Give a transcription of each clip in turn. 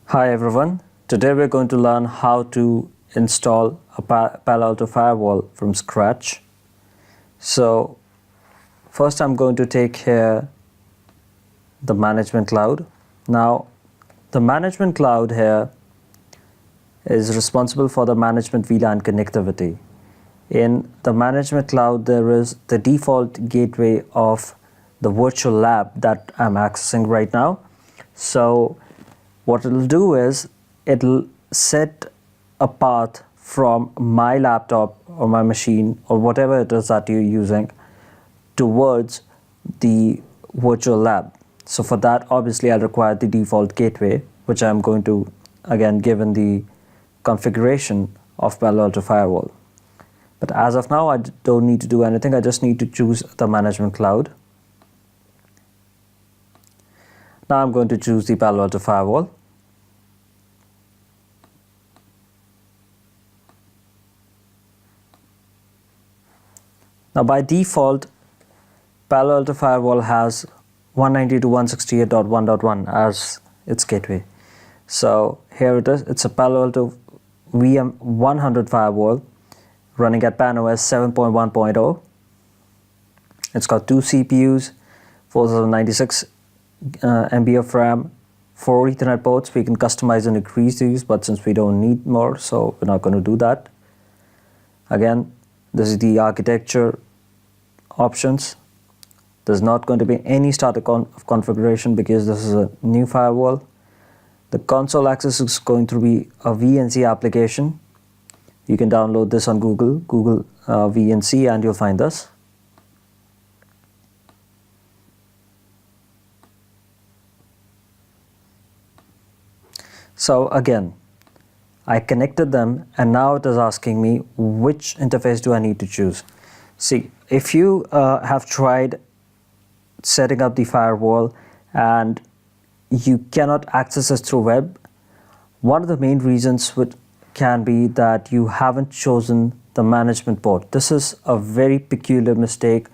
Hi everyone, today we're going to learn how to install a Palo Alto Firewall from scratch. So first I'm going to take here the management cloud. Now the management cloud here is responsible for the management VLAN connectivity. In the management cloud there is the default gateway of the virtual lab that I'm accessing right now. So what it'll do is it'll set a path from my laptop or my machine or whatever it is that you're using towards the virtual lab. So for that, obviously I'll require the default gateway, which I'm going to again give in the configuration of Palo Alto Firewall. But as of now, I don't need to do anything. I just need to choose the management cloud. Now I'm going to choose the Palo Alto Firewall. Now by default, Palo Alto Firewall has 192.168.1.1 as its gateway. So here it is. It's a Palo Alto VM 100 firewall running at PAN-OS 7.1.0. It's got 2 CPUs, 4096 MB of RAM, 4 Ethernet ports. We can customize and increase these, but since we don't need more, so we're not going to do that. Again, this is the architecture options. There's not going to be any startup configuration because this is a new firewall. The console access is going to be a VNC application. You can download this on Google VNC, and you'll find this. So again, I connected them, and now it is asking me which interface do I need to choose. See, if you have tried setting up the firewall and you cannot access this through web, one of the main reasons can be that you haven't chosen the management port. This is a very peculiar mistake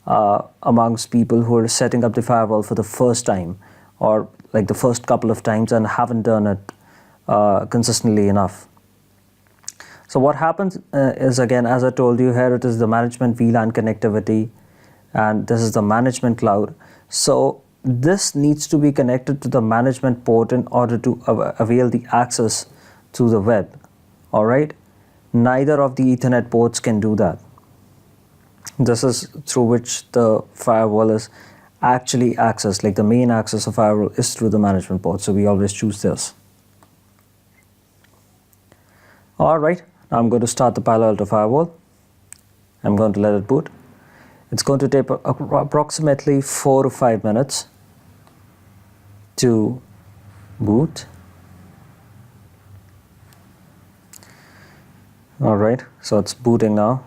amongst people who are setting up the firewall for the first time, or like the first couple of times, and haven't done it consistently enough. So what happens is, again, as I told you, here it is the management VLAN connectivity, and this is the management cloud. So this needs to be connected to the management port in order to avail the access to the web. All right, neither of the Ethernet ports can do that. This is through which the firewall is actually accessed, like the main access of firewall is through the management port. So we always choose this. All right, now I'm going to start the Palo Alto Firewall. I'm going to let it boot. It's going to take approximately 4 to 5 minutes to boot. All right, so it's booting now.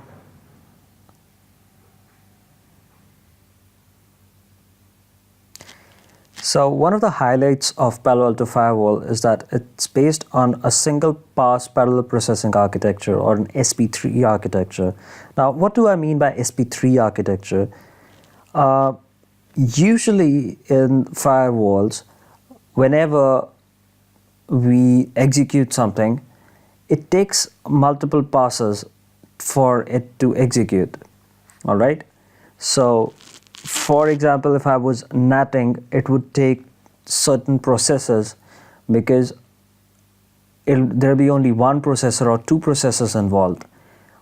So one of the highlights of Palo Alto Firewall is that it's based on a single pass parallel processing architecture, or an SP3 architecture. Now, what do I mean by SP3 architecture? Usually in firewalls, whenever we execute something, it takes multiple passes for it to execute. All right. So for example, if I was NATing, it would take certain processes because there'll be only one processor or 2 processors involved.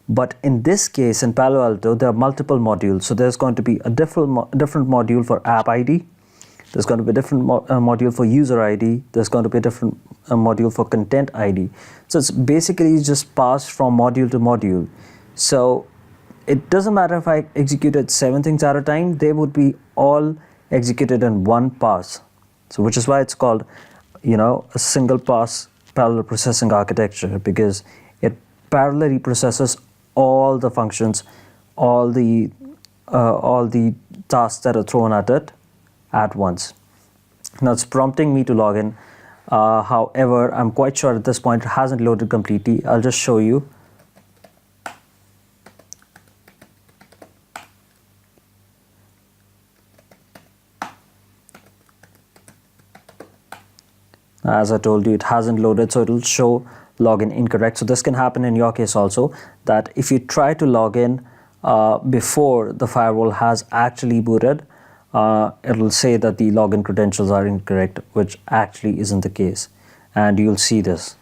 But in this case, in Palo Alto, there are multiple modules. So there's going to be a different module for app ID. There's going to be a different module for user ID. There's going to be a different module for content ID. So it's basically just passed from module to module. So it doesn't matter if I executed 7 things at a time, they would be all executed in one pass. So which is why it's called, a single pass parallel processing architecture, because it parallelly processes all the functions, all the tasks that are thrown at it at once. Now it's prompting me to log in. However, I'm quite sure at this point it hasn't loaded completely. I'll just show you. As I told you, it hasn't loaded, so it'll show login incorrect. So this can happen in your case also, that if you try to log in before the firewall has actually booted, it'll say that the login credentials are incorrect, which actually isn't the case. And you'll see this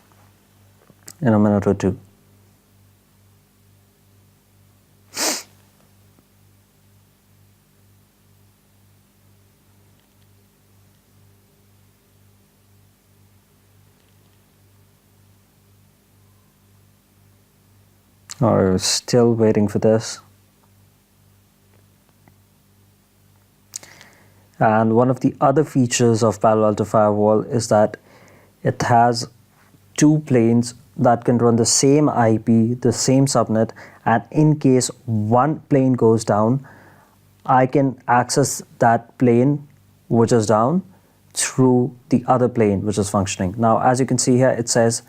in a minute or two. Or still waiting for this. And one of the other features of Palo Alto Firewall is that it has two planes that can run the same IP, the same subnet, and in case one plane goes down, I can access that plane which is down through the other plane which is functioning. Now, as you can see here, it says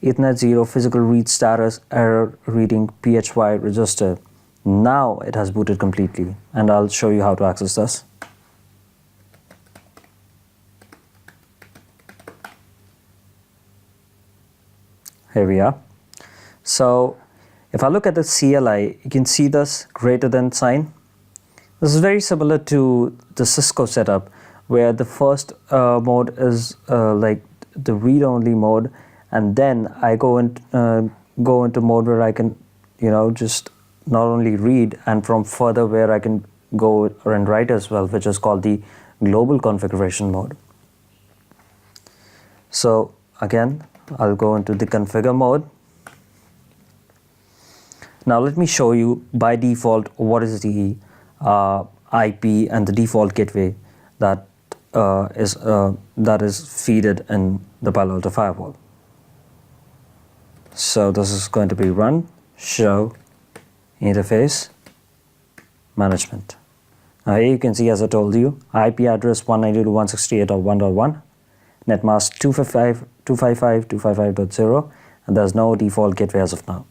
Ethernet 0 physical read status error reading PHY register. Now it has booted completely, and I'll show you how to access this. Here we are. So if I look at the CLI, you can see this greater than sign. This is very similar to the Cisco setup, where the first mode is like the read-only mode, and then I go into mode where I can, just not only read, and from further where I can go and write as well, which is called the global configuration mode. So again, I'll go into the configure mode. Now let me show you by default what is the IP and the default gateway that is feeded in the Palo Alto Firewall. So this is going to be run show interface management. Now here you can see, as I told you, IP address 192.168.1.1, net mask 255.255.0, and there's no default gateway as of now.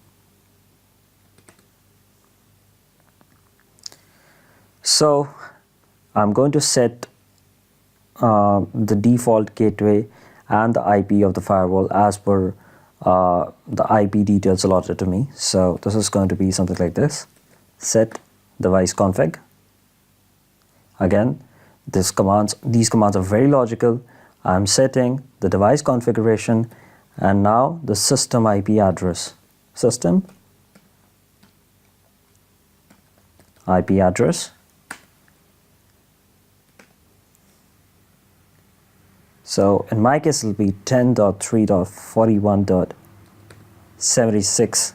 So I'm going to set the default gateway and the IP of the firewall as per the IP details allotted to me. So this is going to be something like this: set device config. Again, these commands are very logical. I'm setting the device configuration, and now the system IP address. System IP address. So in my case, it'll be 10.3.41.76.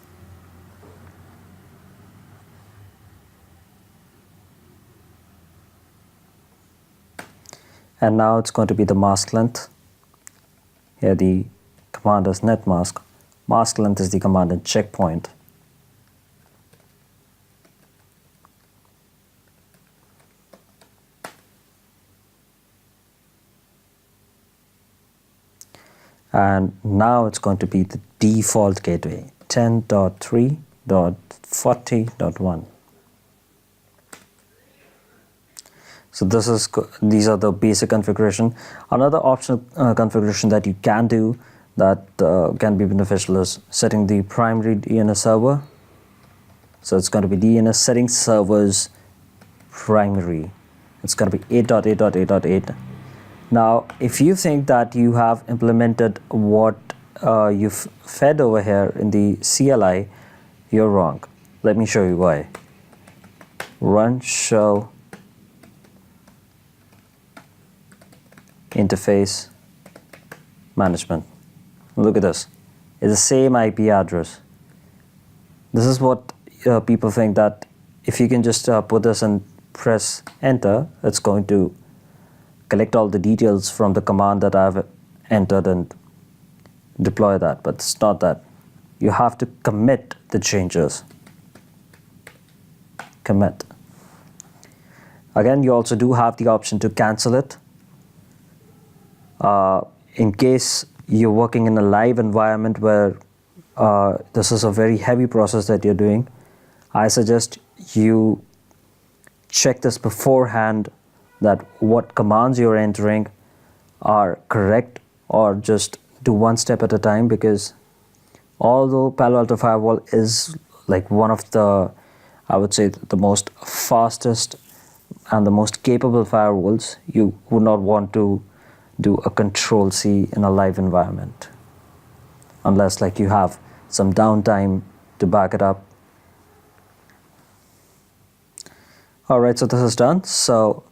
And now it's going to be the mask length. Here the command is net mask. Mask length is the command in checkpoint. And now it's going to be the default gateway, 10.3.40.1. So these are the basic configuration. Another optional configuration that you can do that can be beneficial is setting the primary DNS server. So it's going to be DNS settings servers primary. It's going to be 8.8.8.8. Now, if you think that you have implemented what you've fed over here in the CLI, you're wrong. Let me show you why. Run show interface management. Look at this. It's the same IP address. This is what people think, that if you can just put this and press enter, it's going to collect all the details from the command that I've entered and deploy that, but it's not that. You have to commit the changes. Commit. Again, you also do have the option to cancel it. In case you're working in a live environment where this is a very heavy process that you're doing, I suggest you check this beforehand, that what commands you're entering are correct or just do one step at a time, because although Palo Alto Firewall is like one of the, I would say, the most fastest and the most capable firewalls, you would not want to do a Control-C in a live environment, unless like you have some downtime to back it up. All right, so this is done. So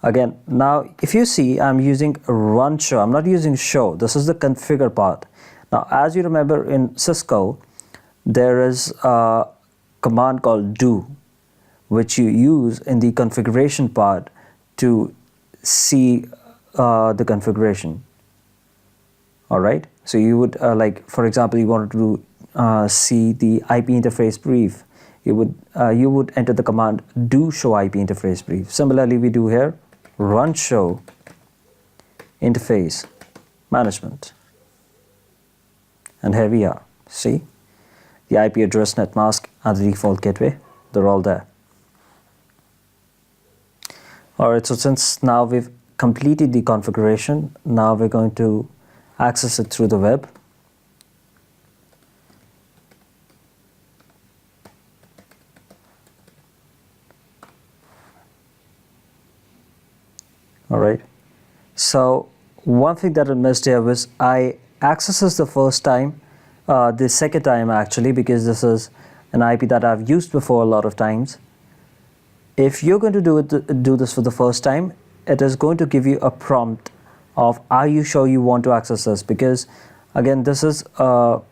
again, now if you see, I'm using run show. I'm not using show. This is the configure part. Now, as you remember in Cisco, there is a command called do, which you use in the configuration part to see the configuration. All right. So you would like, for example, you wanted to see the IP interface brief. You would enter the command do show IP interface brief. Similarly, we do here run show interface management, and here we are. See, the IP address, net mask, and the default gateway, they're all there. All right, so since now we've completed the configuration, now we're going to access it through the web. All right, so one thing that I missed here was I accessed this the first time, the second time actually, because this is an IP that I've used before a lot of times. If you're going to do this for the first time, it is going to give you a prompt of, are you sure you want to access this? Because again, this is for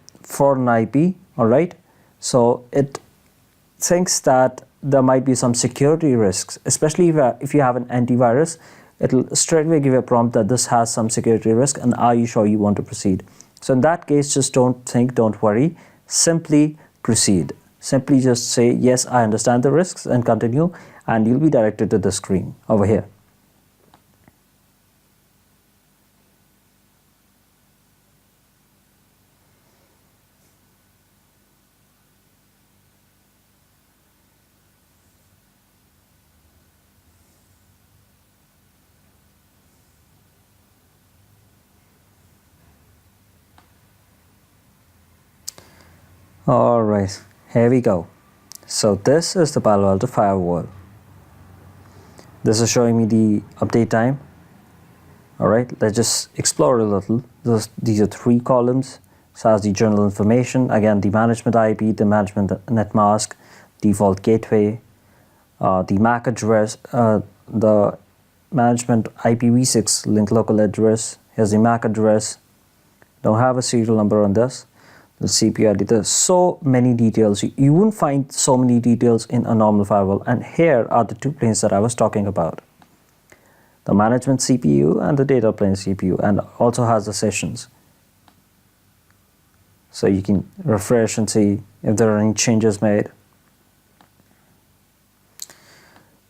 an IP, all right? So it thinks that there might be some security risks, especially if you have an antivirus. It'll straight away give you a prompt that this has some security risk, and are you sure you want to proceed? So in that case, just don't think, don't worry, simply proceed. Simply just say, yes, I understand the risks, and continue, and you'll be directed to the screen over here. All right, here we go. So this is the Palo Alto Firewall. This is showing me the update time. All right, let's just explore a little. These are 3 columns. So as the general information, again, the management IP, the management net mask, default gateway, the MAC address, the management IPv6 link local address. Here's the MAC address. Don't have a serial number on this. The CPU ID. There's so many details. You wouldn't find so many details in a normal firewall. And here are the 2 planes that I was talking about: the management CPU and the data plane CPU, and also has the sessions. So you can refresh and see if there are any changes made.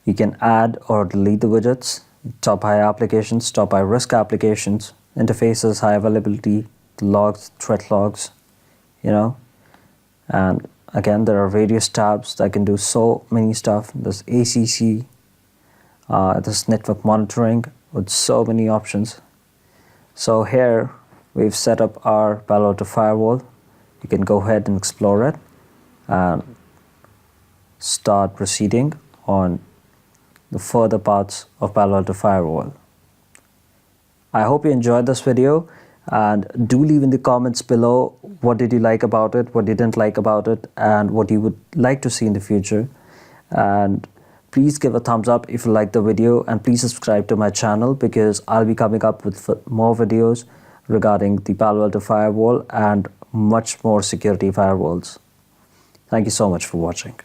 You can add or delete the widgets, top high applications, top high risk applications, interfaces, high availability, logs, threat logs, you know. And again, there are various tabs that can do so many stuff. There's ACC, there's network monitoring with so many options. So here we've set up our Palo Alto Firewall. You can go ahead and explore it and start proceeding on the further parts of Palo Alto Firewall. I hope you enjoyed this video, and do leave in the comments below what did you like about it, what you didn't like about it, and what you would like to see in the future. And please give a thumbs up if you like the video, and please subscribe to my channel, because I'll be coming up with more videos regarding the Palo Alto Firewall and much more security firewalls. Thank you so much for watching.